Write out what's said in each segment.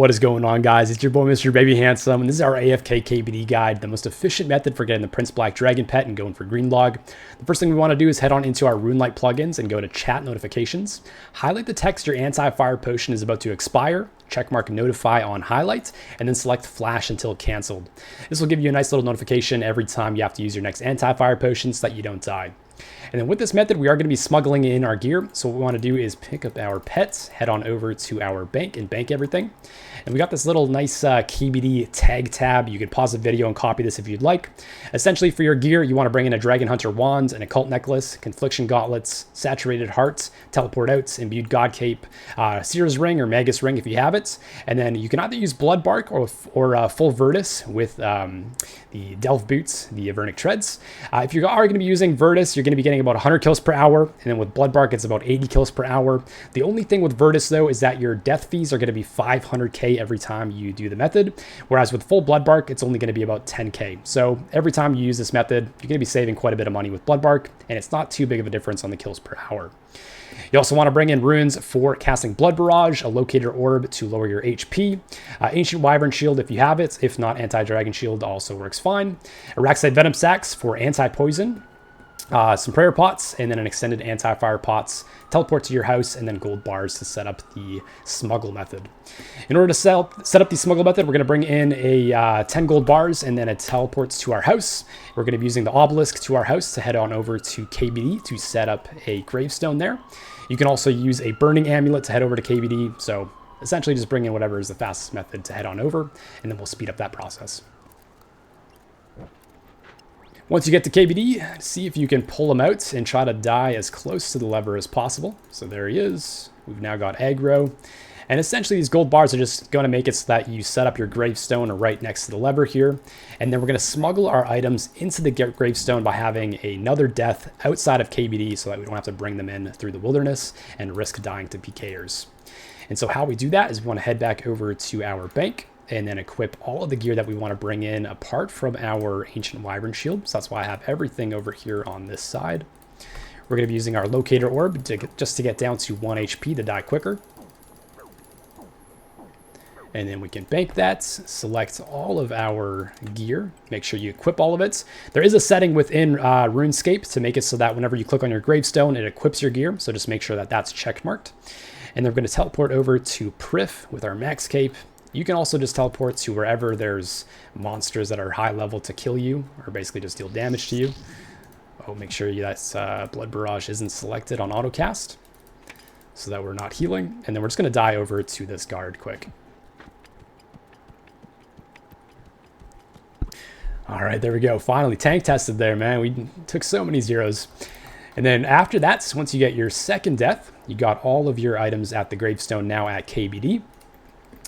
What is going on, guys? It's your boy, Mr. Baby Handsome, and this is our AFK KBD guide, the most efficient method for getting the Prince Black Dragon pet and going for green log. The first thing we want to do is head on into our Runelite plugins and go to chat notifications. Highlight the text your anti-fire potion is about to expire, checkmark notify on highlight, and then select flash until canceled. This will give you a nice little notification every time you have to use your next anti-fire potion so that you don't die. And then with this method, we are going to be smuggling in our gear. So what we want to do is pick up our pets, head on over to our bank and bank everything. And we got this little nice KBD tag tab. You can pause the video and copy this if you'd like. Essentially for your gear, you want to bring in a Dragonhunter wand, an occult necklace, confliction gauntlets, saturated hearts, teleport outs, imbued god cape, Seer's ring or magus ring if you have it. And then you can either use Bloodbark or full Virtus with the Delve boots, the Avernic treads. If you are going to be using Virtus, you're going to be getting about 100 kills per hour. And then with Bloodbark, it's about 80 kills per hour. The only thing with Virtus though is that your death fees are going to be 500k every time you do the method. Whereas with full Bloodbark, it's only going to be about 10k. So every time you use this method, you're going to be saving quite a bit of money with Bloodbark, and it's not too big of a difference on the kills per hour. You also want to bring in runes for casting Blood Barrage, a locator orb to lower your HP, Ancient Wyvern Shield if you have it, if not Anti-Dragon Shield also works fine, Araxite Venom Sacs for anti-poison, some prayer pots, and then an extended anti-fire pots, teleport to your house, and then gold bars to set up the smuggle method. In order to set up the smuggle method, we're going to bring in a 10 gold bars and then it teleports to our house. We're going to be using the obelisk to our house to head on over to KBD to set up a gravestone there. You can also use a burning amulet to head over to KBD. So essentially just bring in whatever is the fastest method to head on over, and then we'll speed up that process. Once you get to KBD, see if you can pull him out and try to die as close to the lever as possible. So there he is. We've now got aggro. And essentially these gold bars are just going to make it so that you set up your gravestone right next to the lever here. And then we're going to smuggle our items into the gravestone by having another death outside of KBD so that we don't have to bring them in through the wilderness and risk dying to PKers. And so how we do that is we want to head back over to our bank and then equip all of the gear that we want to bring in apart from our Ancient Wyvern Shield. So that's why I have everything over here on this side. We're going to be using our Locator Orb just to get down to 1 HP to die quicker. And then we can bank that, select all of our gear, make sure you equip all of it. There is a setting within RuneScape to make it so that whenever you click on your gravestone, it equips your gear. So just make sure that that's check marked. And then we're going to teleport over to Prif with our max cape. You can also just teleport to wherever there's monsters that are high level to kill you, or basically just deal damage to you. Oh, make sure that Blood Barrage isn't selected on autocast, so that we're not healing. And then we're just going to die over to this guard quick. All right, there we go. Finally, tank tested there, man. We took so many zeros. And then after that, once you get your second death, you got all of your items at the gravestone now at KBD.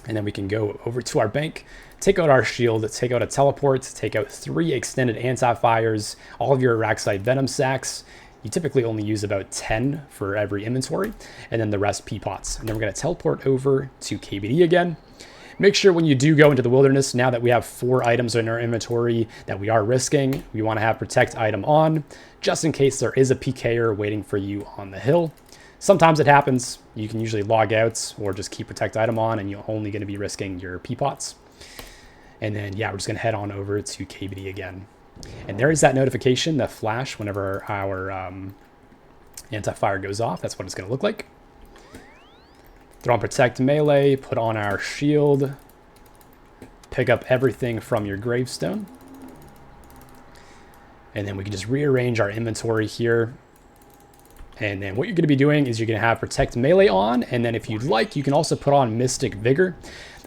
And then we can go over to our bank, take out our shield, take out a teleport, take out 3 extended anti-fires, all of your Araxite Venom Sacs. You typically only use about 10 for every inventory, and then the rest P-pots. And then we're going to teleport over to KBD again. Make sure when you do go into the wilderness, now that we have 4 items in our inventory that we are risking, we want to have protect item on, just in case there is a PKer waiting for you on the hill. Sometimes it happens. You can usually log out or just keep protect item on, and you're only going to be risking your P-pots. And then, yeah, we're just going to head on over to KBD again. And there is that notification, the flash, whenever our anti-fire goes off. That's what it's going to look like. Throw on protect melee, put on our shield, pick up everything from your gravestone. And then we can just rearrange our inventory here. And then what you're going to be doing is you're going to have protect melee on, and then if you'd like, you can also put on Mystic Vigor.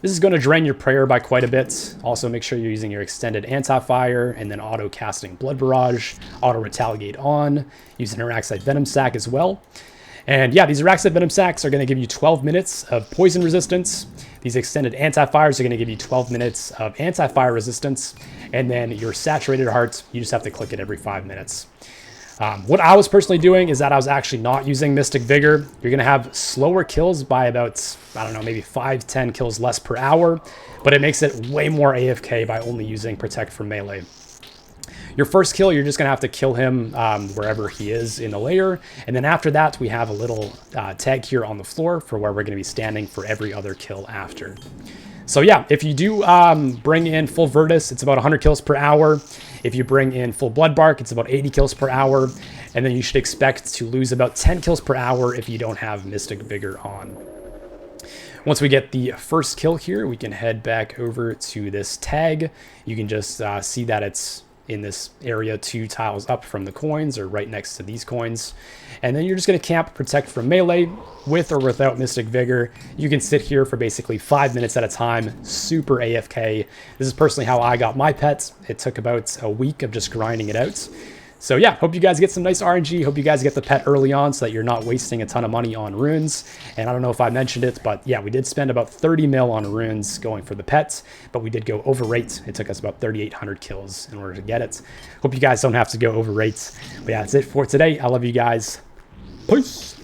This is going to drain your prayer by quite a bit. Also make sure you're using your extended anti-fire and then auto casting Blood Barrage, auto retaliate on, using Araxite Venom Sac as well. And yeah, these Araxite Venom Sacs are going to give you 12 minutes of poison resistance. These extended anti-fires are going to give you 12 minutes of anti-fire resistance. And then your saturated heart, you just have to click it every 5 minutes. What I was personally doing is that I was actually not using Mystic Vigor. You're going to have slower kills by about, I don't know, maybe 5-10 kills less per hour. But it makes it way more AFK by only using Protect from melee. Your first kill, you're just going to have to kill him wherever he is in the layer. And then after that, we have a little tag here on the floor for where we're going to be standing for every other kill after. So yeah, if you do bring in full Virtus, it's about 100 kills per hour. If you bring in full Bloodbark, it's about 80 kills per hour. And then you should expect to lose about 10 kills per hour if you don't have Mystic Vigor on. Once we get the first kill here, we can head back over to this tag. You can just see that it's in this area 2 tiles up from the coins, or right next to these coins. And then you're just going to camp, protect from melee, with or without Mystic Vigor. You can sit here for basically 5 minutes at a time, super AFK. This is personally how I got my pets. It took about a week of just grinding it out. So yeah, hope you guys get some nice RNG. Hope you guys get the pet early on so that you're not wasting a ton of money on runes. And I don't know if I mentioned it, but yeah, we did spend about 30 mil on runes going for the pets, but we did go over rate. It took us about 3,800 kills in order to get it. Hope you guys don't have to go over rates. But yeah, that's it for today. I love you guys. Peace.